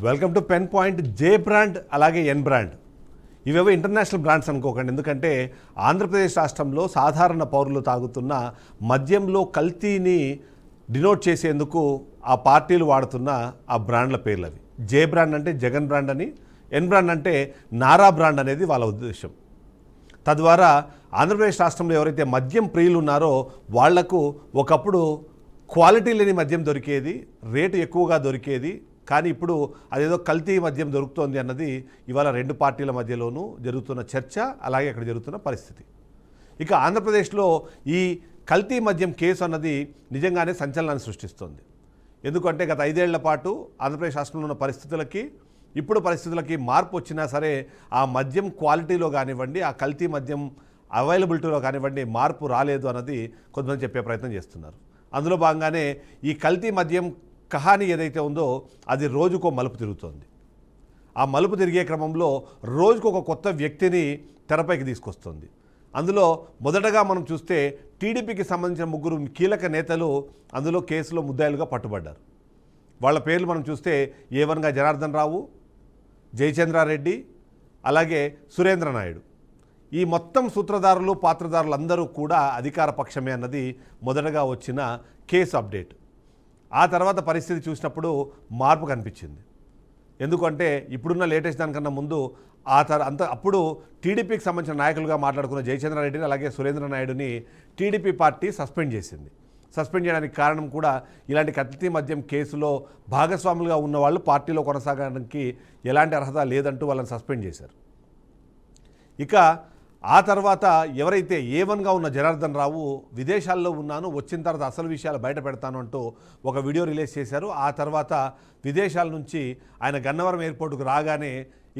Welcome to pen point. J brand అలాగే ఎన్ brand ఇవేవో international brands అనుకోకండి. ఎందుకంటే ఆంధ్రప్రదేశ్ రాష్ట్రంలో సాధారణ పౌరులు తాగుతున్న మద్యంలో కల్తీని డినోట్ చేసేందుకు ఆ పార్టీలు వాడుతున్న ఆ బ్రాండ్ల పేర్లు అవి. జే బ్రాండ్ అంటే జగన్ బ్రాండ్ అని, ఎన్ బ్రాండ్ అంటే నారా బ్రాండ్ అనేది వాళ్ళ ఉద్దేశం. తద్వారా ఆంధ్రప్రదేశ్ రాష్ట్రంలో ఎవరైతే మద్యం ప్రియులు ఉన్నారో వాళ్లకు ఒకప్పుడు క్వాలిటీ లేని మద్యం దొరికేది, రేటు ఎక్కువగా దొరికేది. కానీ ఇప్పుడు అదేదో కల్తీ మద్యం దొరుకుతోంది అన్నది ఇవాళ రెండు పార్టీల మధ్యలోనూ జరుగుతున్న చర్చ, అలాగే అక్కడ జరుగుతున్న పరిస్థితి. ఇక ఆంధ్రప్రదేశ్లో ఈ కల్తీ మద్యం కేసు అన్నది నిజంగానే సంచలనాన్ని సృష్టిస్తోంది. ఎందుకంటే గత 5 ఏళ్ల పాటు ఆంధ్రప్రదేశ్ రాష్ట్రంలో ఉన్న పరిస్థితులకి ఇప్పుడు పరిస్థితులకి మార్పు వచ్చినా సరే ఆ మద్యం క్వాలిటీలో కానివ్వండి, ఆ కల్తీ మద్యం అవైలబిలిటీలో కానివ్వండి మార్పు రాలేదు అన్నది కొంతమంది చెప్పే ప్రయత్నం చేస్తున్నారు. అందులో భాగంగానే ఈ కల్తీ మద్యం కహాని ఏదైతే ఉందో అది రోజుకో మలుపు తిరుగుతోంది. ఆ మలుపు తిరిగే క్రమంలో రోజుకు ఒక కొత్త వ్యక్తిని తెరపైకి తీసుకొస్తుంది. అందులో మొదటగా మనం చూస్తే టీడీపీకి సంబంధించిన 3 కీలక నేతలు అందులో కేసులో ముద్దాయిలుగా పట్టుబడ్డారు. వాళ్ళ పేర్లు మనం చూస్తే A1గా జనార్దన్ రావు, జయచంద్రారెడ్డి, అలాగే సురేంద్ర నాయుడు. ఈ మొత్తం సూత్రధారులు, పాత్రధారులందరూ కూడా అధికార పక్షమే అన్నది మొదటగా వచ్చిన కేసు అప్డేట్. ఆ తర్వాత పరిస్థితి చూసినప్పుడు మార్పు కనిపించింది. ఎందుకంటే ఇప్పుడున్న లేటెస్ట్ దానికన్నా ముందు అప్పుడు టీడీపీకి సంబంధించిన నాయకులుగా మాట్లాడుకున్న జయచంద్రారెడ్డిని అలాగే సురేంద్ర నాయుడుని టీడీపీ పార్టీ సస్పెండ్ చేసింది. సస్పెండ్ చేయడానికి కారణం కూడా ఇలాంటి కల్తీ మద్యం కేసులో భాగస్వాములుగా ఉన్న వాళ్ళు పార్టీలో కొనసాగడానికి ఎలాంటి అర్హత లేదంటూ వాళ్ళని సస్పెండ్ చేశారు. ఇక ఆ తర్వాత ఎవరైతే A1గా ఉన్న జనార్దన్ రావు విదేశాల్లో ఉన్నాను, వచ్చిన తర్వాత అసలు విషయాలు బయట పెడతాను అంటూ ఒక వీడియో రిలీజ్ చేశారు. ఆ తర్వాత విదేశాల నుంచి ఆయన గన్నవరం ఎయిర్పోర్టుకు రాగానే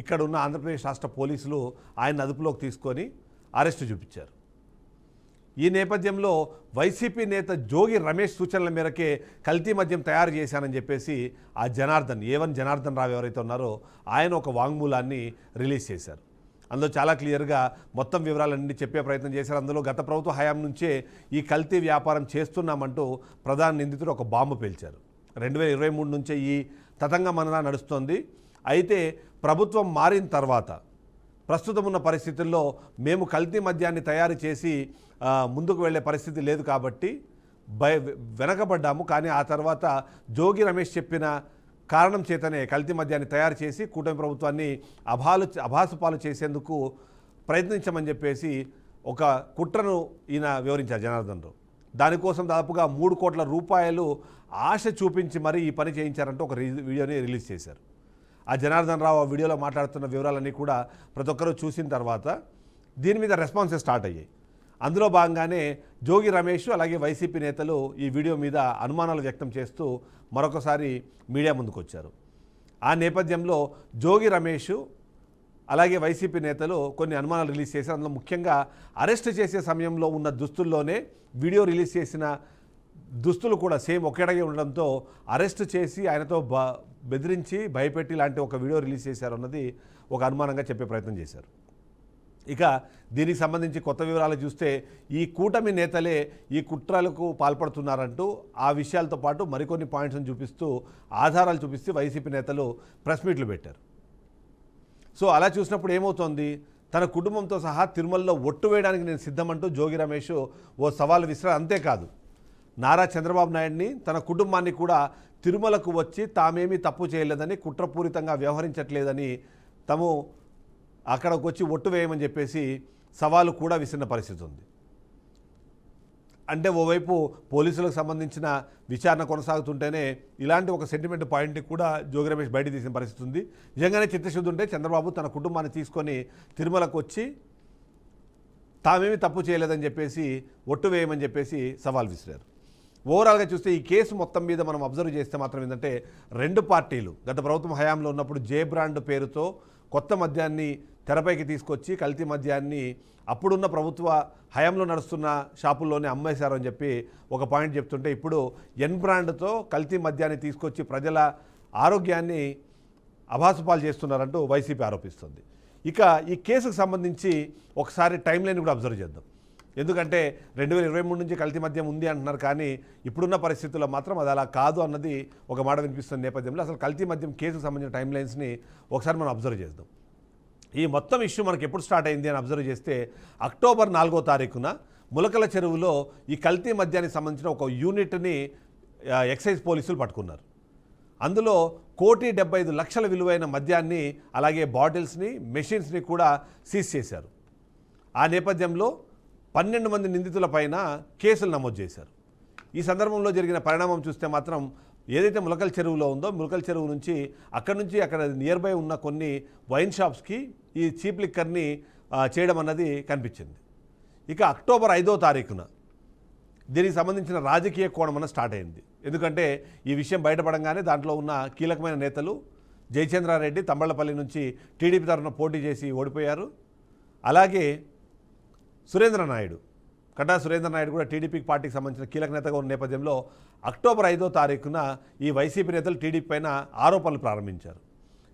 ఇక్కడ ఉన్న ఆంధ్రప్రదేశ్ రాష్ట్ర పోలీసులు ఆయన అదుపులోకి తీసుకొని అరెస్టు చూపించారు. ఈ నేపథ్యంలో వైసీపీ నేత జోగి రమేష్ సూచనల మేరకే కల్తీ మద్యం తయారు చేశానని చెప్పేసి ఆ A1 జనార్దన్ రావు ఎవరైతే ఉన్నారో ఆయన ఒక వాంగ్మూలాన్ని రిలీజ్ చేశారు. అందులో చాలా క్లియర్గా మొత్తం వివరాలన్నీ చెప్పే ప్రయత్నం చేశారు. అందులో గత ప్రభుత్వ హయాం నుంచే ఈ కల్తీ వ్యాపారం చేస్తున్నామంటూ ప్రధాన నిందితుడు ఒక బాంబు పేల్చారు. 2023 నుంచే ఈ తతంగం మనలా నడుస్తోంది. అయితే ప్రభుత్వం మారిన తర్వాత ప్రస్తుతం ఉన్న పరిస్థితుల్లో మేము కల్తీ మద్యాన్ని తయారు చేసి ముందుకు వెళ్ళే పరిస్థితి లేదు కాబట్టి వెనకబడ్డాము. కానీ ఆ తర్వాత జోగి రమేష్ చెప్పిన కారణం చేతనే కల్తీ మద్యాన్ని తయారు చేసి కూటమి ప్రభుత్వాన్ని అభాసుపాలు చేసేందుకు ప్రయత్నించమని చెప్పేసి ఒక కుట్రను ఈయన వివరించారు జనార్దన్ రావు. దానికోసం దాదాపుగా 3 కోట్ల రూపాయలు ఆశ చూపించి మరీ ఈ పని చేయించారంటూ ఒక వీడియోని రిలీజ్ చేశారు. ఆ జనార్దన్ రావు ఆ వీడియోలో మాట్లాడుతున్న వివరాలన్నీ కూడా ప్రతి ఒక్కరూ చూసిన తర్వాత దీని మీద రెస్పాన్సెస్ స్టార్ట్ అయ్యాయి. అందులో భాగంగానే జోగి రమేష్ అలాగే వైసీపీ నేతలు ఈ వీడియో మీద అనుమానాలు వ్యక్తం చేస్తూ మరొకసారి మీడియా ముందుకు వచ్చారు. ఆ నేపథ్యంలో జోగి రమేష్ అలాగే వైసీపీ నేతలు కొన్ని అనుమానాలు రిలీజ్ చేశారు. అందులో ముఖ్యంగా అరెస్ట్ చేసే సమయంలో ఉన్న దుస్తుల్లోనే వీడియో రిలీజ్ చేసిన దుస్తులు కూడా సేమ్ ఒకేటగా ఉండడంతో అరెస్ట్ చేసి ఆయనతో బెదిరించి భయపెట్టి లాంటి ఒక వీడియో రిలీజ్ చేశారు అన్నది ఒక అనుమానంగా చెప్పే ప్రయత్నం చేశారు. ఇక దీనికి సంబంధించి కొత్త వివరాలు చూస్తే ఈ కూటమి నేతలే ఈ కుట్రలకు పాల్పడుతున్నారంటూ ఆ విషయాలతో పాటు మరికొన్ని పాయింట్స్ని చూపిస్తూ ఆధారాలు చూపిస్తూ వైసీపీ నేతలు ప్రెస్ మీట్లు పెట్టారు. సో అలా చూసినప్పుడు ఏమవుతోంది, తన కుటుంబంతో సహా తిరుమలలో ఒట్టు వేయడానికి నేను సిద్ధమంటూ జోగి రమేష్ ఓ సవాల్ విసిరారు. అంతేకాదు నారా చంద్రబాబు నాయుడిని తన కుటుంబాన్ని కూడా తిరుమలకు వచ్చి తామేమీ తప్పు చేయలేదని, కుట్రపూరితంగా వ్యవహరించట్లేదని, తాము అక్కడికి వచ్చి ఒట్టు వేయమని చెప్పేసి సవాలు కూడా విసిరిన పరిస్థితి ఉంది. అంటే ఓవైపు పోలీసులకు సంబంధించిన విచారణ కొనసాగుతుంటేనే ఇలాంటి ఒక సెంటిమెంట్ పాయింట్ని కూడా జోగి రమేష్ బయట తీసిన పరిస్థితి ఉంది. నిజంగానే చిత్తశుద్ధి ఉంటే చంద్రబాబు తన కుటుంబాన్ని తీసుకొని తిరుమలకు వచ్చి తామేమీ తప్పు చేయలేదని చెప్పేసి ఒట్టు వేయమని చెప్పేసి సవాల్ విసిరారు. ఓవరాల్గా చూస్తే ఈ కేసు మొత్తం మీద మనం అబ్జర్వ్ చేస్తే మాత్రం ఏంటంటే రెండు పార్టీలు గత ప్రభుత్వం హయాంలో ఉన్నప్పుడు జే బ్రాండ్ పేరుతో కొత్త మద్యాన్ని తెరపైకి తీసుకొచ్చి కల్తీ మద్యాన్ని అప్పుడున్న ప్రభుత్వ హయాంలో నడుస్తున్న షాపుల్లోనే అమ్మేశారు అని చెప్పి ఒక పాయింట్ చెప్తుంటే, ఇప్పుడు ఎన్ బ్రాండ్తో కల్తీ మద్యాన్ని తీసుకొచ్చి ప్రజల ఆరోగ్యాన్ని అభాసుపాలు చేస్తున్నారంటూ వైసీపీ ఆరోపిస్తుంది. ఇక ఈ కేసుకు సంబంధించి ఒకసారి టైం లైన్ కూడా అబ్జర్వ్ చేద్దాం. ఎందుకంటే 2023 నుంచి కల్తీ మద్యం ఉంది అంటున్నారు, కానీ ఇప్పుడున్న పరిస్థితుల్లో మాత్రం అది అలా కాదు అన్నది ఒక మాట వినిపిస్తున్న నేపథ్యంలో అసలు కల్తీ మద్యం కేసుకు సంబంధించిన టైం లైన్స్ని ఒకసారి మనం అబ్జర్వ్ చేద్దాం. ఈ మొత్తం ఇష్యూ మనకి ఎప్పుడు స్టార్ట్ అయింది అని అబ్జర్వ్ చేస్తే అక్టోబర్ 4వ తారీఖున ములకల చెరువులో ఈ కల్తీ మద్యానికి సంబంధించిన ఒక యూనిట్ని ఎక్సైజ్ పోలీసులు పట్టుకున్నారు. అందులో 1,75,00,000 విలువైన మద్యాన్ని అలాగే బాటిల్స్ని మెషిన్స్ని కూడా సీజ్ చేశారు. ఆ నేపథ్యంలో 12 మంది నిందితుల పైన కేసులు నమోదు చేశారు. ఈ సందర్భంలో జరిగిన పరిణామం చూస్తే మాత్రం ఏదైతే ములకల చెరువులో ఉందో ములకల చెరువు నుంచి అక్కడ నియర్ బై ఉన్న కొన్ని వైన్ షాప్స్కి ఈ చీప్ లిక్కర్ని చేయడం అన్నది కనిపించింది. ఇక అక్టోబర్ 5వ తారీఖున దీనికి సంబంధించిన రాజకీయ కోణం అన్న స్టార్ట్ అయింది. ఎందుకంటే ఈ విషయం బయటపడంగానే దాంట్లో ఉన్న కీలకమైన నేతలు జయచంద్రారెడ్డి తంబళ్లపల్లి నుంచి టీడీపీ తరఫున పోటీ చేసి ఓడిపోయారు. అలాగే కటా సురేంద్ర నాయుడు కూడా టీడీపీ పార్టీకి సంబంధించిన కీలక నేతగా ఉన్న నేపథ్యంలో అక్టోబర్ 5వ తారీఖున ఈ వైసీపీ నేతలు టీడీపీ పైన ఆరోపణలు ప్రారంభించారు.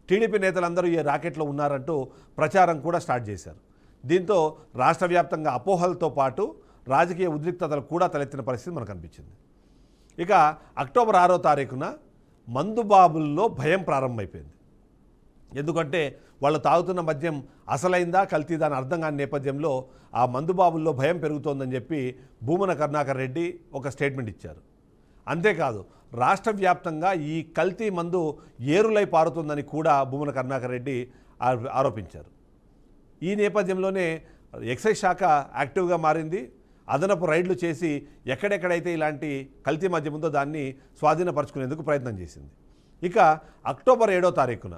టీడీపీ నేతలందరూ ఈ రాకెట్లో ఉన్నారంటూ ప్రచారం కూడా స్టార్ట్ చేశారు. దీంతో రాష్ట్ర వ్యాప్తంగా అపోహలతో పాటు రాజకీయ ఉద్రిక్తతలు కూడా తలెత్తిన పరిస్థితి మనకు కనిపించింది. ఇక అక్టోబర్ 6వ తారీఖున మందుబాబుల్లో భయం ప్రారంభమైపోయింది. ఎందుకంటే వాళ్ళు తాగుతున్న మద్యం అసలైందా కల్తీదా అని అర్థం కాని నేపథ్యంలో ఆ మందుబాబుల్లో భయం పెరుగుతోందని చెప్పి భూమన కరుణాకర్ రెడ్డి ఒక స్టేట్మెంట్ ఇచ్చారు. అంతేకాదు రాష్ట్ర వ్యాప్తంగా ఈ కల్తీ మందు ఏరులై పారుతుందని కూడా భూమన కరుణాకర్ రెడ్డి ఆరోపించారు. ఈ నేపథ్యంలోనే ఎక్సైజ్ శాఖ యాక్టివ్గా మారింది. అదనపు రైడ్లు చేసి ఎక్కడెక్కడైతే ఇలాంటి కల్తీ మద్యం ఉందో దాన్ని స్వాధీనపరచుకునేందుకు ప్రయత్నం చేసింది. ఇక అక్టోబర్ 7వ తారీఖున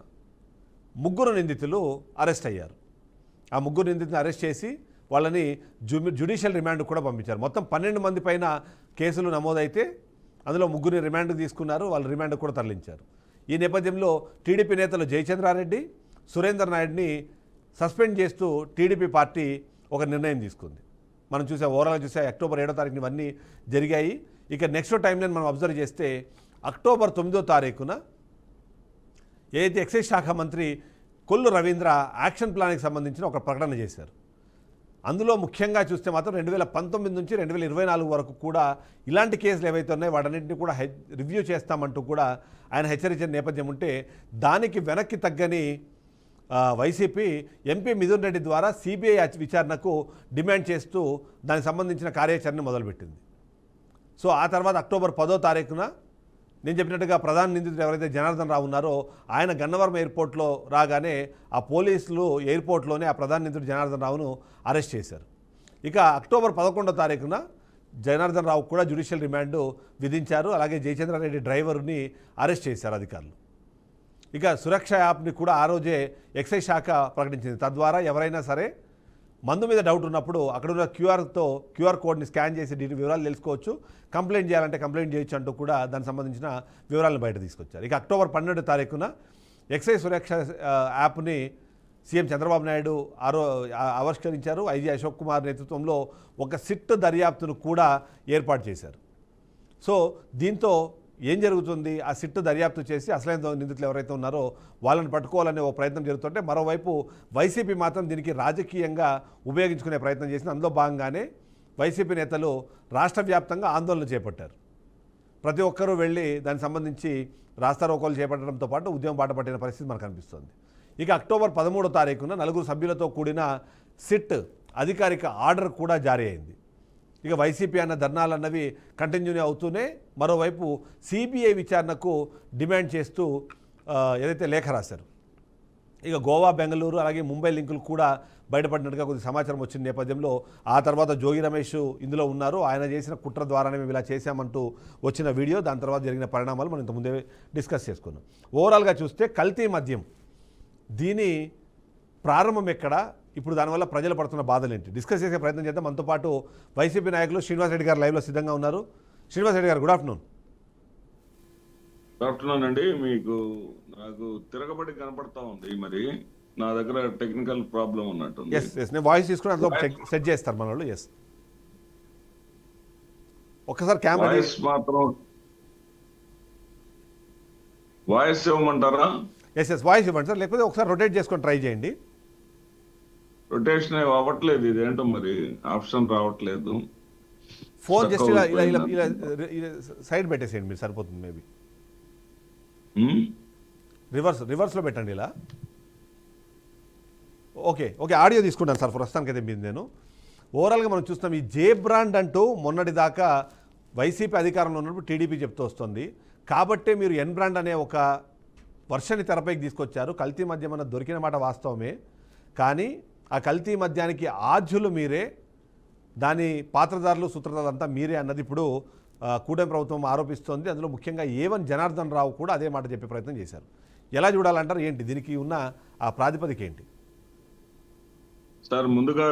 3 నిందితులు అరెస్ట్ అయ్యారు. ఆ 3 నిందితులను అరెస్ట్ చేసి వాళ్ళని జ్యుడిషియల్ రిమాండ్ కూడా పంపించారు. మొత్తం 12 మంది పైన కేసులు నమోదైతే అందులో 3 రిమాండ్కి తీసుకున్నారు. వాళ్ళు రిమాండ్ కూడా తరలించారు. ఈ నేపథ్యంలో టీడీపీ నేతలు జయచంద్రారెడ్డి సురేందర్ నాయుడిని సస్పెండ్ చేస్తూ టీడీపీ పార్టీ ఒక నిర్ణయం తీసుకుంది. మనం ఓవరాల్గా చూసే అక్టోబర్ 7వ తారీఖున ఇవన్నీ జరిగాయి. ఇక నెక్స్ట్ టైం లైన్ మనం అబ్జర్వ్ చేస్తే అక్టోబర్ 9వ తారీఖున ఏదైతే ఎక్సైజ్ శాఖ మంత్రి కొల్లు రవీంద్ర యాక్షన్ ప్లాన్కి సంబంధించిన ఒక ప్రకటన చేశారు. అందులో ముఖ్యంగా చూస్తే మాత్రం 2019 నుంచి 2024 వరకు కూడా ఇలాంటి కేసులు ఏవైతే ఉన్నాయో వాటన్నింటినీ కూడా రివ్యూ చేస్తామంటూ కూడా ఆయన హెచ్చరించిన నేపథ్యం ఉంటే దానికి వెనక్కి తగ్గని వైసీపీ ఎంపీ మిథున్ రెడ్డి ద్వారా సిబిఐ విచారణకు డిమాండ్ చేస్తూ దానికి సంబంధించిన కార్యాచరణ మొదలుపెట్టింది. సో ఆ తర్వాత అక్టోబర్ 10వ తారీఖున నేను చెప్పినట్టుగా ప్రధాన నిందితుడు ఎవరైతే జనార్దన్ రావు ఉన్నారో ఆయన గన్నవరం ఎయిర్పోర్ట్లో రాగానే ఆ పోలీసులు ఎయిర్పోర్ట్లోనే ఆ ప్రధాన నిందితుడు జనార్దన్ రావును అరెస్ట్ చేశారు. ఇక అక్టోబర్ 11వ తారీఖున జనార్దన్ రావు కూడా జ్యుడిషియల్ రిమాండ్ విధించారు. అలాగే జయచంద్రారెడ్డి డ్రైవర్ని అరెస్ట్ చేశారు అధికారులు. ఇక సురక్ష యాప్ని కూడా ఆ రోజే ఎక్సైజ్ శాఖ ప్రకటించింది. తద్వారా ఎవరైనా సరే మందు మీద డౌట్ ఉన్నప్పుడు అక్కడున్న క్యూఆర్ కోడ్ని స్కాన్ చేసి దీని వివరాలు తెలుసుకోవచ్చు, కంప్లైంట్ చేయాలంటే కంప్లైంట్ చేయొచ్చు అంటూ కూడా దానికి సంబంధించిన వివరాలను బయట తీసుకొచ్చారు. ఇక అక్టోబర్ 12వ తారీఖున ఎక్సైజ్ సురక్ష యాప్ని సీఎం చంద్రబాబు నాయుడు ఆవిష్కరించారు. ఐజీ అశోక్ కుమార్ నేతృత్వంలో ఒక సిట్ దర్యాప్తును కూడా ఏర్పాటు చేశారు. సో దీంతో ఏం జరుగుతుంది, ఆ సిట్ దర్యాప్తు చేసి అసలైన నిందితులు ఎవరైతే ఉన్నారో వాళ్ళని పట్టుకోవాలనే ఒక ప్రయత్నం జరుగుతుంటే మరోవైపు వైసీపీ మాత్రం దీనికి రాజకీయంగా ఉపయోగించుకునే ప్రయత్నం చేసింది. అందులో భాగంగానే వైసీపీ నేతలు రాష్ట్ర వ్యాప్తంగా ఆందోళన చేపట్టారు. ప్రతి ఒక్కరూ వెళ్ళి దానికి సంబంధించి రాస్తారోకోలు చేపట్టడంతో పాటు ఉద్యమం బాట పట్టిన పరిస్థితి మనకు కనిపిస్తుంది. ఇక అక్టోబర్ 13వ తారీఖున 4 సభ్యులతో కూడిన సిట్ అధికారిక ఆర్డర్ కూడా జారీ అయింది. ఇక వైసీపీ అన్న ధర్నాలు అన్నవి కంటిన్యూ అవుతూనే మరోవైపు సిబిఐ విచారణకు డిమాండ్ చేస్తూ ఏదైతే లేఖ రాశారు. ఇక గోవా, బెంగళూరు అలాగే ముంబై లింకులు కూడా బయటపడినట్టుగా కొద్ది సమాచారం వచ్చిన నేపథ్యంలో ఆ తర్వాత జోగి రమేష్ ఇందులో ఉన్నారు. ఆయన చేసిన కుట్ర ద్వారానే మేము ఇలా చేశామంటూ వచ్చిన వీడియో, దాని తర్వాత జరిగిన పరిణామాలు మనం ఇంతకుముందే డిస్కస్ చేసుకున్నాం. ఓవరాల్గా చూస్తే కల్తీ మద్యం దీని ప్రారంభం ఎక్కడ, ఇప్పుడు దానివల్ల ప్రజలు పడుతున్న బాధలు ఏంటి డిస్కస్ చేసే ప్రయత్నం చేద్దాం. మనతో పాటు వైసీపీ నాయకులు శ్రీనివాస్ రెడ్డి గారు లైవ్లో సిద్ధంగా ఉన్నారు. శ్రీనివాస్ రెడ్డి గారు, గుడ్ ఆఫ్టర్నూన్. గుడ్ ఆఫ్టర్నూన్ అండి. నాకు తిరగబడి కనపడతా ఉంది, మరి నా దగ్గర టెక్నికల్ ప్రాబ్లం ఉన్నట్టు. నేను వాయిస్ తీసుకుని అందులో సెట్ చేస్తారు మన వాళ్ళు. ఒక్కసారి కెమెరా మాత్రం వాయిస్ ఇవ్వమంటారా? వాయిస్ ఇవ్వండి సార్, లేకపోతే ఒకసారి రొటేట్ చేసుకొని ట్రై చేయండి. రొటేషన్ అవ్వట్లేదు, ఇదేంటో మరి ఆప్షన్ రావట్లేదు. ఫోన్ Stuck జస్ట్ ఇలా ఇలా ఇలా అయిపోయింది. ఇలా ఇలా సైడ్ పెట్టేసేయండి మీరు, సరిపోతుంది మేబీ. ఉమ్? రివర్స్లో పెట్టండి ఇలా. ఓకే ఓకే, ఆడియో తీసుకుంటాను సార్ ప్రస్తుతానికైతే మీరు. నేను ఓవరాల్గా మనం చూస్తున్నాం ఈ జే బ్రాండ్ అంటూ మొన్నటి దాకా వైసీపీ అధికారంలో ఉన్నప్పుడు టీడీపీ చెప్తూ వస్తుంది. కాబట్టే మీరు ఎన్ బ్రాండ్ అనే ఒక వర్షాన్ని తెరపైకి తీసుకొచ్చారు. కల్తీ మద్యం అన్న దొరికిన మాట వాస్తవమే, కానీ ఆ కల్తీ మద్యానికి ఆద్యులు మీరే, దాని పాత్రధారులు సూత్రధారులు అంతా మీరే అన్నది ఇప్పుడు కూటమి ప్రభుత్వం ఆరోపిస్తోంది. అందులో ముఖ్యంగా ఏవన్ జనార్దన్ రావు కూడా అదే మాట చెప్పే ప్రయత్నం చేశారు. ఎలా చూడాలంటారు, ఏంటి దీనికి ఉన్న ఆ ప్రాతిపదిక ఏంటి? సార్, ముందుగా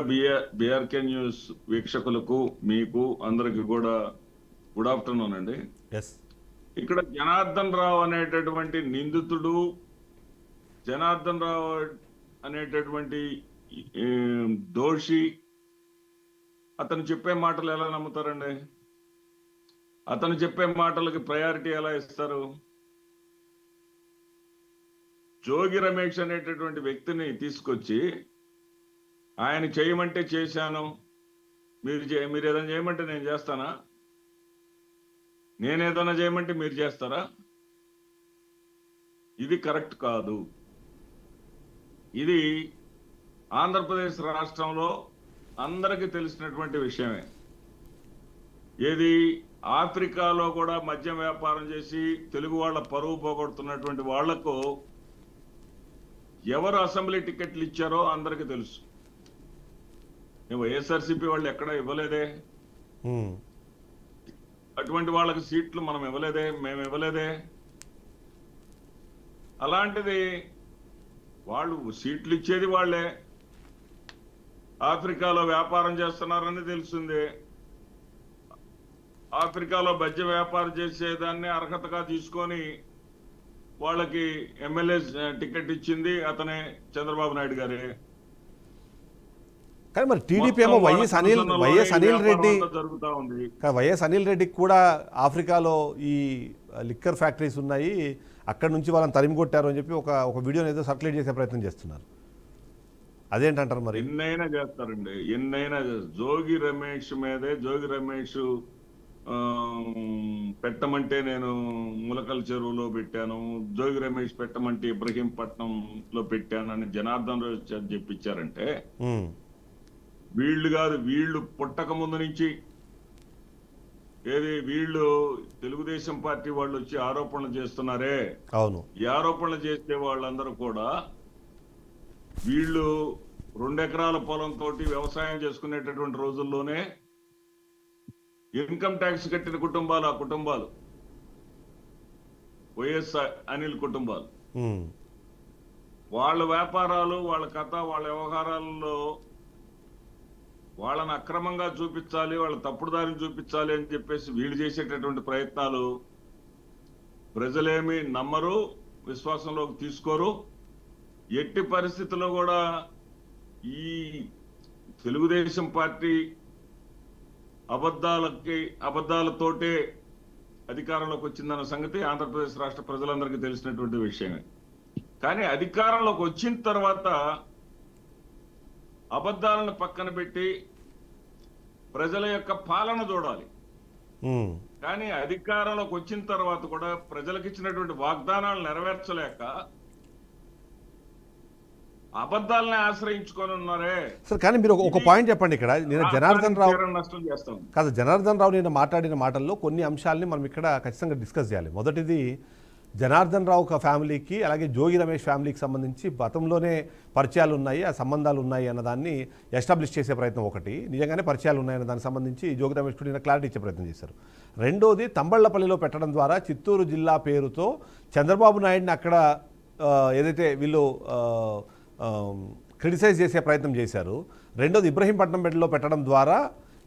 బిఆర్కే న్యూస్ వీక్షకులకు, మీకు అందరికి కూడా గుడ్ ఆఫ్టర్నూన్ అండి. ఎస్. ఇక్కడ జనార్దన్ రావు అనేటటువంటి నిందితుడు, జనార్దన్ రావు అనేటటువంటి ఈ, దోషి, అతను చెప్పే మాటలు ఎలా నమ్ముతారండి? అతను చెప్పే మాటలకి ప్రయారిటీ ఎలా ఇస్తారు? జోగి రమేష్ అనేటటువంటి వ్యక్తిని తీసుకొచ్చి ఆయన చేయమంటే చేశాను, మీరు ఏదైనా చేయమంటే నేను చేస్తానా, నేనేదైనా చేయమంటే మీరు చేస్తారా? ఇది కరెక్ట్ కాదు. ఇది ఆంధ్రప్రదేశ్ రాష్ట్రంలో అందరికీ తెలిసినటువంటి విషయమే. ఏది ఆఫ్రికాలో కూడా మద్యం వ్యాపారం చేసి తెలుగు వాళ్ళ పరువు పోగొడుతున్నటువంటి వాళ్లకు ఎవరు అసెంబ్లీ టికెట్లు ఇచ్చారో అందరికీ తెలుసు. వైఎస్ఆర్సీపీ వాళ్ళు ఎక్కడ ఇవ్వలేదే, అటువంటి వాళ్ళకి సీట్లు మనం ఇవ్వలేదే, మేము ఇవ్వలేదే. అలాంటిది వాళ్ళు సీట్లు ఇచ్చేది వాళ్ళే, ఆఫ్రికాలో వ్యాపారం చేస్తున్నారని తెలిసిందే. ఆఫ్రికాలో మద్యం వ్యాపారం చేసేదాన్ని అర్హతగా తీసుకొని వాళ్ళకి ఎమ్మెల్యే టికెట్ ఇచ్చింది అతనే, చంద్రబాబు నాయుడు గారే. కానీ మరి టీడీపీ ఏమో వైఎస్ అనిల్ రెడ్డికి కూడా ఆఫ్రికాలో ఈ లిక్కర్ ఫ్యాక్టరీస్ ఉన్నాయి, అక్కడ నుంచి వాళ్ళని తరిమి కొట్టారు అని చెప్పి ఒక వీడియోని ఏదో సర్క్యులేట్ చేసే ప్రయత్నం చేస్తున్నారు. అదేంటంటారు మరి? ఎన్నైనా చేస్తారండి, ఎన్నైనా. జోగి రమేష్ మీదే, జోగి రమేష్ పెట్టమంటే నేను ములకల్ చెరువులో పెట్టాను, జోగి రమేష్ పెట్టమంటే ఇబ్రహీంపట్నంలో పెట్టానని జనార్దన్ రావు చెప్పించారంటే వీళ్ళు కాదు, వీళ్ళు పుట్టక ముందు నుంచి వీళ్ళు తెలుగుదేశం పార్టీ వాళ్ళు వచ్చి ఆరోపణలు చేస్తున్నారే. అవును. ఈ ఆరోపణలు చేసే వాళ్ళందరూ కూడా వీళ్ళు 2 ఎకరాల పొలంతో వ్యవసాయం చేసుకునేటటువంటి రోజుల్లోనే ఇన్కమ్ ట్యాక్స్ కట్టిన కుటుంబాలు, ఆ కుటుంబాలు వైఎస్ అనిల్ కుటుంబాలు. వాళ్ళ వ్యాపారాలు, వాళ్ళ కథ, వాళ్ళ వ్యవహారాల్లో వాళ్ళని అక్రమంగా చూపించాలి, వాళ్ళ తప్పుడు దారిని చూపించాలి అని చెప్పేసి వీళ్ళు చేసేటటువంటి ప్రయత్నాలు ప్రజలేమీ నమ్మరు, విశ్వాసంలోకి తీసుకోరు. ఎట్టి పరిస్థితుల్లో కూడా ఈ తెలుగుదేశం పార్టీ అబద్ధాలతోటే అధికారంలోకి వచ్చిందన్న సంగతి ఆంధ్రప్రదేశ్ రాష్ట్ర ప్రజలందరికీ తెలిసినటువంటి విషయమే. కానీ అధికారంలోకి వచ్చిన తర్వాత అబద్ధాలను పక్కన పెట్టి ప్రజల యొక్క పాలన చూడాలి. కానీ అధికారంలోకి వచ్చిన తర్వాత కూడా ప్రజలకు ఇచ్చినటువంటి వాగ్దానాలు నెరవేర్చలేక అబద్ధాలని ఆశ్రయించుకొని ఉన్నారే సార్. కానీ మీరు ఒక పాయింట్ చెప్పండి ఇక్కడ. నేను జనార్దన్ రావు నష్టం చేస్తాం కాదు, జనార్దన్ రావు నేను మాట్లాడిన మాటల్లో కొన్ని అంశాలని మనం ఇక్కడ ఖచ్చితంగా డిస్కస్ చేయాలి. మొదటిది, జనార్దన్ రావు ఫ్యామిలీకి అలాగే జోగి రమేష్ ఫ్యామిలీకి సంబంధించి గతంలోనే పరిచయాలు ఉన్నాయి, ఆ సంబంధాలు ఉన్నాయి అన్నదాన్ని ఎస్టాబ్లిష్ చేసే ప్రయత్నం ఒకటి. నిజంగానే పరిచయాలు ఉన్నాయన్న దానికి సంబంధించి జోగి రమేష్ కూడా క్లారిటీ ఇచ్చే ప్రయత్నం చేశారు. రెండోది, తంబళ్లపల్లిలో పెట్టడం ద్వారా చిత్తూరు జిల్లా పేరుతో చంద్రబాబు నాయుడిని అక్కడ ఏదైతే వీళ్ళు క్రిటిసైజ్ చేసే ప్రయత్నం చేశారు. రెండోది, ఇబ్రహీంపట్నంలో పెట్టడం ద్వారా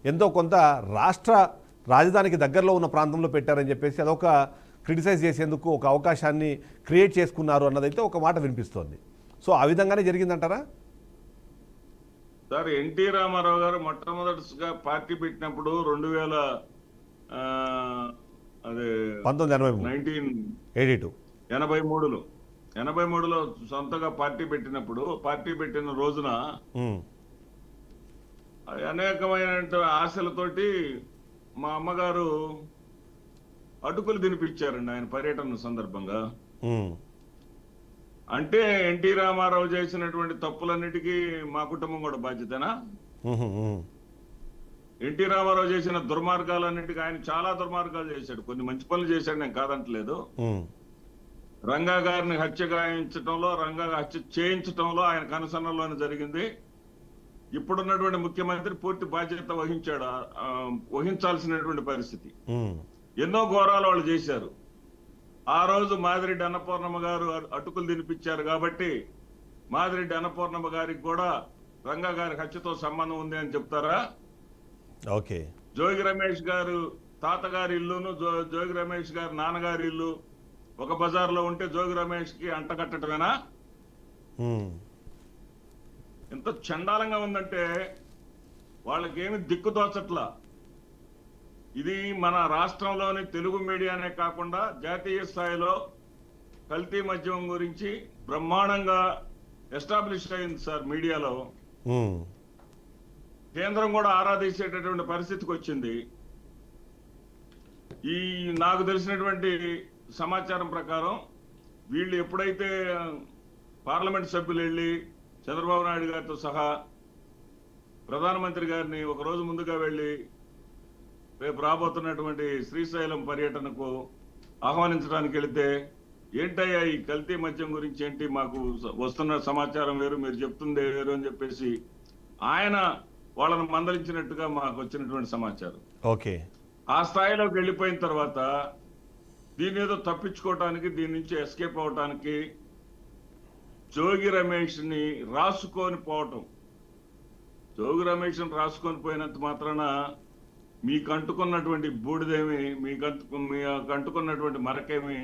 ఎంతో కొంత రాష్ట్ర రాజధానికి దగ్గరలో ఉన్న ప్రాంతంలో పెట్టారని చెప్పేసి అదొక క్రిటిసైజ్ చేసేందుకు ఒక అవకాశాన్ని క్రియేట్ చేసుకున్నారు అన్నదైతే ఒక మాట వినిపిస్తోంది. సో ఆ విధంగానే జరిగిందంటారా? సార్, ఎన్టీ రామారావు గారు మొట్టమొదటిగా పార్టీ పెట్టినప్పుడు 1983లో సొంతగా పార్టీ పెట్టినప్పుడు, పార్టీ పెట్టిన రోజున అనేకమైన ఆశలతోటి మా అమ్మగారు అటుకులు తినిపించారండి ఆయన పర్యటన సందర్భంగా. ఉమ్, అంటే ఎన్టీ రామారావు చేసినటువంటి తప్పులన్నిటికీ మా కుటుంబం కూడా బాధ్యతనా? ఉహు, ఉమ్, ఎన్టీ రామారావు చేసిన దుర్మార్గాలన్నిటికీ ఆయన చాలా దుర్మార్గాలు చేశాడు, కొన్ని మంచి పనులు చేశాడు, నేను కాదంటలేదు. ఉమ్, రంగా గారిని హత్య గాయించడంలో, రంగా హత్య చేయించడంలో ఆయన కనుసన్నల్లోనే జరిగింది. ఇప్పుడున్నటువంటి ముఖ్యమంత్రి పూర్తి బాధ్యత వహించాడు, వహించాల్సినటువంటి పరిస్థితి. ఉమ్, ఎన్నో ఘోరాలు వాళ్ళు చేశారు. ఆ రోజు మాదిరెడ్డి అన్నపూర్ణమ్మ గారు అటుకులు తినిపించారు కాబట్టి మాదిరెడ్డి అన్నపూర్ణమ్మ గారికి కూడా రంగా గారి హత్యతో సంబంధం ఉంది అని చెప్తారా? ఓకే. జోగి రమేష్ గారు తాతగారి ఇల్లును జోగి రమేష్ గారి నాన్నగారి ఇల్లు ఒక బజార్లో ఉంటే జోగి రమేష్ కి అంటగట్టడమేనా? ఉమ్, ఎంత చండాలంగా ఉందంటే వాళ్ళకేమి దిక్కుదోచట్లా. ఇది మన రాష్ట్రంలోని తెలుగు మీడియానే కాకుండా జాతీయ స్థాయిలో కల్తీ మద్యం గురించి బ్రహ్మాండంగా ఎస్టాబ్లిష్ అయింది సార్ మీడియాలో. ఉమ్, కేంద్రం కూడా ఆరాధించేటటువంటి పరిస్థితికి వచ్చింది. ఈ నాకు తెలిసినటువంటి సమాచారం ప్రకారం వీళ్ళు ఎప్పుడైతే పార్లమెంట్ సభ్యులు వెళ్ళి చంద్రబాబు నాయుడు గారితో సహా ప్రధానమంత్రి గారిని ఒక రోజు ముందుగా వెళ్ళి రేపు రాబోతున్నటువంటి శ్రీశైలం పర్యటనకు ఆహ్వానించడానికి వెళితే, ఏంటయ్యా ఈ కల్తీ మద్యం గురించి ఏంటి, మాకు వస్తున్న సమాచారం వేరు, మీరు చెప్తుందే వేరు అని చెప్పేసి ఆయన వాళ్ళను మందలించినట్టుగా మాకు వచ్చినటువంటి సమాచారం. ఓకే. ఆ స్థాయిలోకి వెళ్ళిపోయిన తర్వాత దీని ఏదో తప్పించుకోవటానికి, దీని నుంచి ఎస్కేప్ అవటానికి జోగి రమేష్ ని రాసుకొని పోవటం. జోగి రమేష్ ని రాసుకొని పోయినంత మాత్రాన మీకు అంటుకున్నటువంటి బూడిదేమి, మీకు అంటుకున్నటువంటి మరకేమి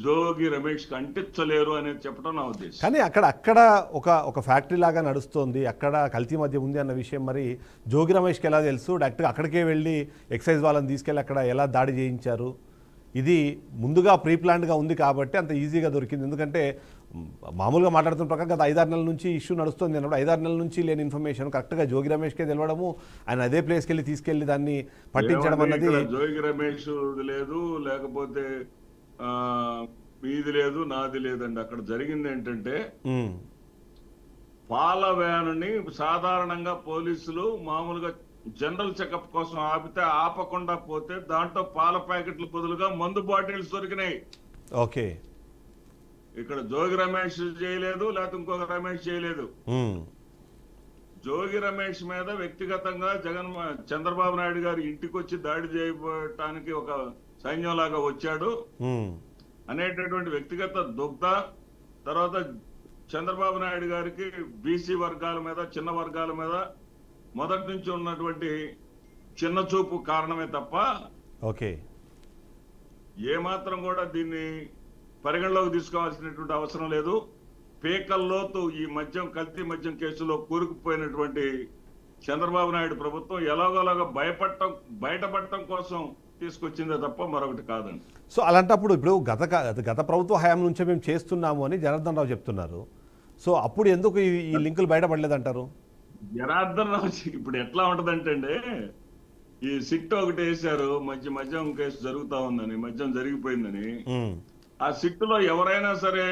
జోగి రమేష్ కి అంటించలేరు అనేది చెప్పడం నా ఉద్దేశం. కానీ అక్కడ ఒక ఫ్యాక్టరీ లాగా నడుస్తోంది, అక్కడ కల్తీ మద్యం ఉంది అన్న విషయం మరి జోగి రమేష్కి ఎలా తెలుసు? డైరెక్ట్గా అక్కడికే వెళ్ళి ఎక్సైజ్ వాళ్ళని తీసుకెళ్ళి అక్కడ ఎలా దాడి చేయించారు? ఇది ముందుగా ప్రీ ప్లాన్డ్గా ఉంది కాబట్టి అంత ఈజీగా దొరికింది. ఎందుకంటే మామూలుగా మాట్లాడుతున్న ప్రకారం గత 5-6 నెలల నుంచి ఇష్యూ నడుస్తుంది అన్నప్పుడు 5-6 నెలల నుంచి లేని ఇన్ఫర్మేషన్ కరెక్ట్గా జోగి రమేష్కే తెలవడము, ఆయన అదే ప్లేస్కి వెళ్ళి తీసుకెళ్ళి దాన్ని పట్టించడం అన్నది. జోగి రమేష్ లేదు, లేకపోతే మీది లేదు, నాది లేదండి. అక్కడ జరిగింది ఏంటంటే పాల వ్యానుని సాధారణంగా పోలీసులు మామూలుగా జనరల్ చెకప్ కోసం ఆపితే ఆపకుండా పోతే దాంట్లో పాల ప్యాకెట్లు బదులుగా మందు బాటిల్స్ దొరికినాయి. ఓకే. ఇక్కడ జోగి రమేష్ చేయలేదు, లేకపోతే ఇంకొక రమేష్ చేయలేదు. జోగి రమేష్ మీద వ్యక్తిగతంగా చంద్రబాబు నాయుడు గారి ఇంటికి వచ్చి దాడి చేయడానికి ఒక సైన్యంలాగా వచ్చాడు అనేటటువంటి వ్యక్తిగత దుగ్ధ, తర్వాత చంద్రబాబు నాయుడు గారికి బీసీ వర్గాల మీద, చిన్న వర్గాల మీద మొదటి నుంచి ఉన్నటువంటి చిన్న చూపు కారణమే తప్ప ఓకే ఏమాత్రం కూడా దీన్ని పరిగణలోకి తీసుకోవాల్సినటువంటి అవసరం లేదు. పేకల్లోతు ఈ మద్యం, కల్తీ మద్యం కేసులో కూరుకుపోయినటువంటి చంద్రబాబు నాయుడు ప్రభుత్వం ఎలాగోలాగా బయటపడటం కోసం తీసుకొచ్చిందే తప్ప మరొకటి కాదండి. సో అలాంటప్పుడు ఇప్పుడు గత ప్రభుత్వ హయాం నుంచే మేము చేస్తున్నాము అని జనార్దన్ రావు చెప్తున్నారు. సో అప్పుడు ఎందుకు ఈ లింకులు బయటపడలేదంటారు? జనార్దన్ రావు ఇప్పుడు ఎట్లా ఉంటదంటే అండి, ఈ సిట్ ఒకటి వేశారు, మద్యం కేసు జరుగుతా ఉందని, మద్యం జరిగిపోయిందని. ఆ సిట్టులో ఎవరైనా సరే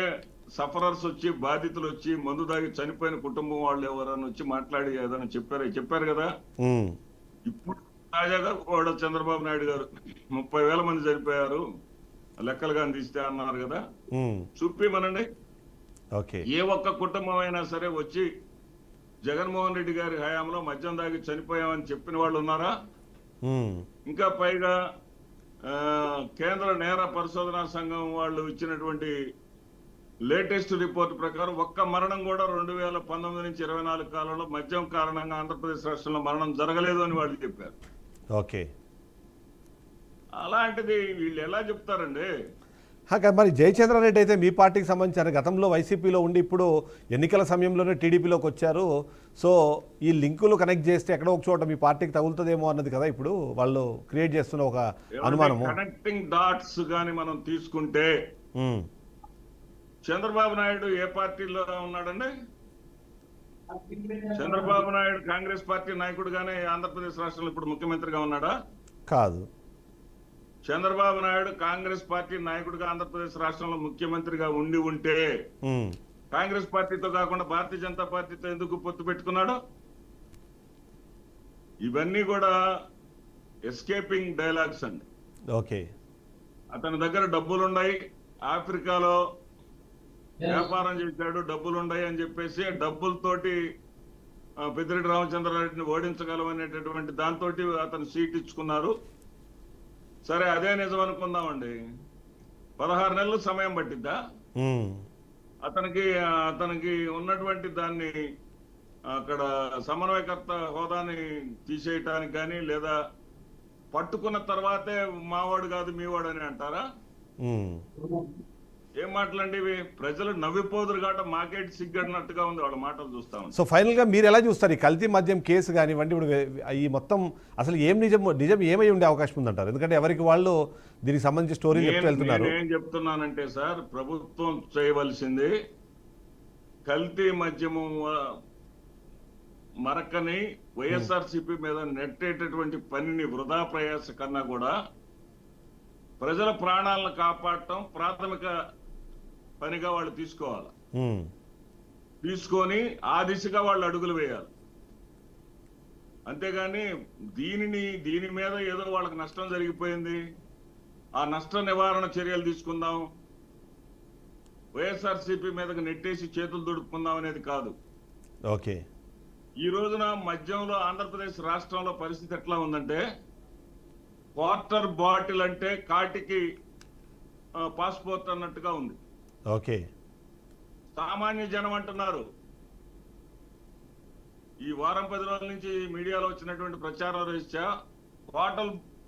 సఫరర్స్ వచ్చి, బాధితులు వచ్చి, మందు దాగి చనిపోయిన కుటుంబం వాళ్ళు ఎవరైనా వచ్చి మాట్లాడి ఏదైనా చెప్పారు కదా. ఇప్పుడు తాజాగా కూడా చంద్రబాబు నాయుడు గారు 30,000 మంది చనిపోయారు లెక్కలు కానీ తీస్తే అన్నారు కదా. చూపిమనండి, ఏ ఒక్క కుటుంబం అయినా సరే వచ్చి జగన్మోహన్ రెడ్డి గారి హయాంలో మద్యం దాగి చనిపోయామని చెప్పిన వాళ్ళు ఉన్నారా? ఇంకా పైగా కేంద్ర నేర పరిశోధనా సంఘం వాళ్ళు ఇచ్చినటువంటి లేటెస్ట్ రిపోర్ట్ ప్రకారం ఒక్క మరణం కూడా 2019 నుంచి 24 కాలంలో మద్యం కారణంగా ఆంధ్రప్రదేశ్ రాష్ట్రంలో మరణం జరగలేదు అని వాళ్ళు చెప్పారు. ఓకే. అలాంటిది వీళ్ళు ఎలా చెప్తారండి? మరి జయచంద్రారెడ్డి అయితే మీ పార్టీకి సంబంధించిన గతంలో వైసీపీలో ఉండి ఇప్పుడు ఎన్నికల సమయంలోనే టీడీపీలోకి వచ్చారు. సో ఈ లింకులు కనెక్ట్ చేస్తే ఎక్కడో ఒక చోట మీ పార్టీకి తగులుతుందేమో అన్నది కదా ఇప్పుడు వాళ్ళు క్రియేట్ చేస్తున్న ఒక అనుమానము. కనెక్టింగ్ డాట్స్ గాని మనం తీసుకుంటే చంద్రబాబు నాయుడు ఏ పార్టీలో ఉన్నాడండి? చంద్రబాబు నాయుడు కాంగ్రెస్ పార్టీ నాయకుడుగానే ఆంధ్రప్రదేశ్ రాష్ట్రంలో ఇప్పుడు ముఖ్యమంత్రిగా ఉన్నాడా? కాదు. చంద్రబాబు నాయుడు కాంగ్రెస్ పార్టీ నాయకుడిగా ఆంధ్రప్రదేశ్ రాష్ట్రంలో ముఖ్యమంత్రిగా ఉంటే ఉమ్, కాంగ్రెస్ పార్టీతో కాకుండా భారతీయ జనతా పార్టీతో ఎందుకు పొత్తు పెట్టుకున్నాడు? ఇవన్నీ కూడా ఎస్కేపింగ్ డైలాగ్స్ అండి. ఓకే. అతని దగ్గర డబ్బులున్నాయి, ఆఫ్రికాలో వ్యాపారం చేశాడు, డబ్బులున్నాయి అని చెప్పేసి డబ్బులతోటి పెద్దిరెడ్డి రామచంద్రారెడ్డిని ఓడించగలం అనేటటువంటి దాంతో అతను సీట్ ఇచ్చుకున్నారు. సరే, అదే నిజం అనుకుందామండి. 16 నెలలు సమయం పట్టిద్దా ఉమ్, అతనికి ఉన్నటువంటి దాన్ని అక్కడ సమన్వయకర్త హోదాని తీసేయటానికి కానీ, లేదా పట్టుకున్న తర్వాతే మావాడు కాదు మీవాడు అని అంటారా? ఉమ్. ఏం మాటలండి ఇవి? ప్రజలు నవ్విపోదురు కాబట్టి మాకేటి సిగ్గడినట్టుగా ఉంది వాళ్ళ మాటలు చూస్తాం. సో ఫైనల్గా మీరు ఎలా చూస్తారు ఈ కల్తీ మద్యం కేసు కానివ్వండి, ఇప్పుడు ఈ మొత్తం అసలు ఏం నిజం ఏమై ఉండే అవకాశం ఉందంటారు? ఎందుకంటే ఎవరికి వాళ్ళు దీనికి సంబంధించి స్టోరీ చెప్తూ వెళ్తున్నారు. ఏం చెప్తున్నానంటే సార్, ప్రభుత్వం చేయవలసింది కల్తీ మద్యము మరకని వైఎస్ఆర్సీపీ మీద నెట్టేటటువంటి పనిని వృధా ప్రయాస కన్నా కూడా ప్రజల ప్రాణాలను కాపాడటం ప్రాథమిక పనిగా వాళ్ళు తీసుకోవాలి. ఉమ్, తీసుకొని ఆ దిశగా వాళ్ళు అడుగులు వేయాలి. అంతేగాని దీని మీద ఏదో వాళ్ళకి నష్టం జరిగిపోయింది, ఆ నష్ట నివారణ చర్యలు తీసుకుందాం, వైఎస్ఆర్సీపీ మీదకి నెట్టేసి చేతులు దుడుపుకుందాం అనేది కాదు. ఓకే. ఈ రోజున మద్యంలో ఆంధ్రప్రదేశ్ రాష్ట్రంలో పరిస్థితి ఎట్లా ఉందంటే, క్వార్టర్ బాటిల్ అంటే కాటికి పాస్పోర్ట్ అన్నట్టుగా ఉంది. ఓకే. సామాన్య జనం అంటున్నారు. ఈ వారం 10 రోజుల నుంచి మీడియాలో వచ్చినటువంటి ప్రచారం రీత్యా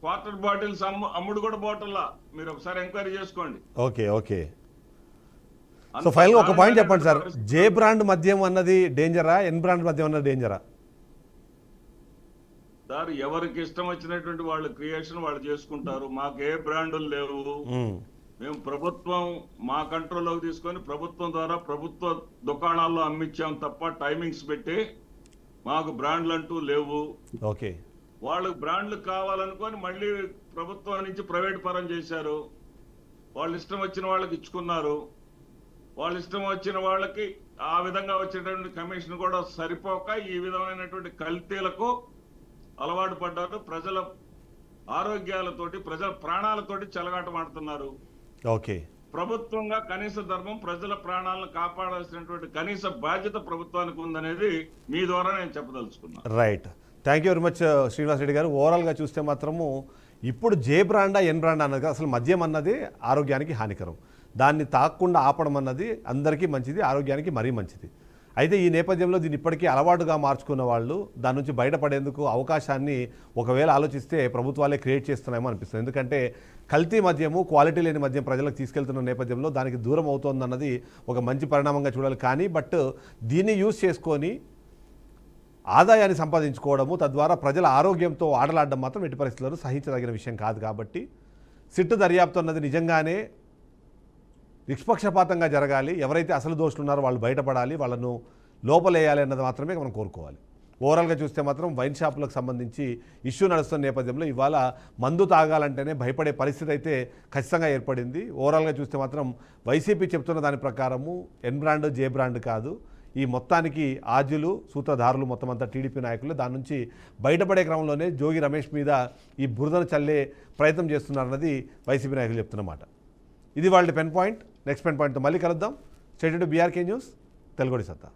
క్వార్టర్ బాటిల్స్ అమ్ముడు కూడా బాటిల్లా. మీరు ఒకసారి ఎంక్వైరీ చేసుకోండి. ఓకే. ఓకే. సో ఫైనల్గా ఒక పాయింట్ చెప్పండి సార్, జే బ్రాండ్ మద్యం అన్నది డేంజరా, ఎన్ బ్రాండ్ మద్యం అన్నది డేంజరా? సార్, ఎవరికి ఇష్టం వచ్చినటువంటి వాళ్ళు క్రియేషన్ వాళ్ళు చేసుకుంటారు. మాకు ఏ బ్రాండులు లేవు. మేము ప్రభుత్వం మా కంట్రోల్లోకి తీసుకొని ప్రభుత్వం ద్వారా ప్రభుత్వ దుకాణాల్లో అమ్మించాం తప్ప టైమింగ్స్ పెట్టి మాకు బ్రాండ్లు అంటూ లేవు. ఓకే. వాళ్ళకి బ్రాండ్లు కావాలనుకొని మళ్ళీ ప్రభుత్వం నుంచి ప్రైవేట్ పరం చేశారు. వాళ్ళు ఇష్టం వచ్చిన వాళ్ళకి ఇచ్చుకున్నారు. వాళ్ళు ఇష్టం వచ్చిన వాళ్ళకి ఆ విధంగా వచ్చేటువంటి కమిషన్ కూడా సరిపోక ఈ విధమైనటువంటి కల్తీలకు అలవాటు పడ్డారు. ప్రజల ఆరోగ్యాలతోటి, ప్రజల ప్రాణాలతోటి చెలగాటమాడుతున్నారు. ఓకే. ప్రభుత్వంగా కనీస ధర్మం ప్రజల ప్రాణాలను కాపాడాల్సినటువంటి కనీస బాధ్యత ప్రభుత్వానికి ఉందనేది మీ ద్వారా నేను చెప్పదలుచుకున్నాను. Right. Thank you very much Srinivas Reddy గారు. ఓవరాల్గా చూస్తే మాత్రము ఇప్పుడు జే బ్రాండా ఎన్ బ్రాండా అన్నది అసలు మద్యం అన్నది ఆరోగ్యానికి హానికరం. దాన్ని తాకుండా ఆపడం అన్నది అందరికీ మంచిది, ఆరోగ్యానికి మరీ మంచిది. అయితే ఈ నేపథ్యంలో దీన్ని ఇప్పటికీ అలవాటుగా మార్చుకున్న వాళ్ళు దాని నుంచి బయటపడేందుకు అవకాశాన్ని ఒకవేళ ఆలోచిస్తే ప్రభుత్వాలే క్రియేట్ చేస్తున్నాయేమో అనిపిస్తుంది. ఎందుకంటే కల్తీ మద్యము, క్వాలిటీ లేని మద్యం ప్రజలకు తీసుకెళ్తున్న నేపథ్యంలో దానికి దూరం అవుతోందన్నది ఒక మంచి పరిణామంగా చూడాలి. కానీ దీన్ని యూజ్ చేసుకొని ఆదాయాన్ని సంపాదించుకోవడము, తద్వారా ప్రజల ఆరోగ్యంతో ఆటలాడడం మాత్రం ఎట్టి పరిస్థితుల్లో సహించదగిన విషయం కాదు. కాబట్టి సిట్టు దర్యాప్తు అన్నది నిజంగానే నిష్పక్షపాతంగా జరగాలి. ఎవరైతే అసలు దోషులు ఉన్నారో వాళ్ళు బయటపడాలి, వాళ్ళను లోపలేయాలి అన్నది మాత్రమే మనం కోరుకోవాలి. ఓవరాల్గా చూస్తే మాత్రం వైన్ షాపులకు సంబంధించి ఇష్యూ నడుస్తున్న నేపథ్యంలో ఇవాళ మందు తాగాలంటేనే భయపడే పరిస్థితి అయితే ఖచ్చితంగా ఏర్పడింది. ఓవరాల్గా చూస్తే మాత్రం వైసీపీ చెప్తున్న దాని ప్రకారము ఎన్ బ్రాండ్ జే బ్రాండ్ కాదు, ఈ మొత్తానికి ఆద్యులు సూత్రధారులు మొత్తం అంతా టీడీపీ నాయకులు దాని నుంచి బయటపడే క్రమంలోనే జోగి రమేష్ మీద ఈ బురదను చల్లే ప్రయత్నం చేస్తున్నారన్నది వైసీపీ నాయకులు చెప్తున్నమాట. ఇది వాళ్ళ పెన్ పాయింట్. నెక్స్ట్ పెన్ పాయింట్తో మళ్ళీ కలుద్దాం. స్టేట్ టు బీఆర్కే న్యూస్, తెలుగుడి సత్తా.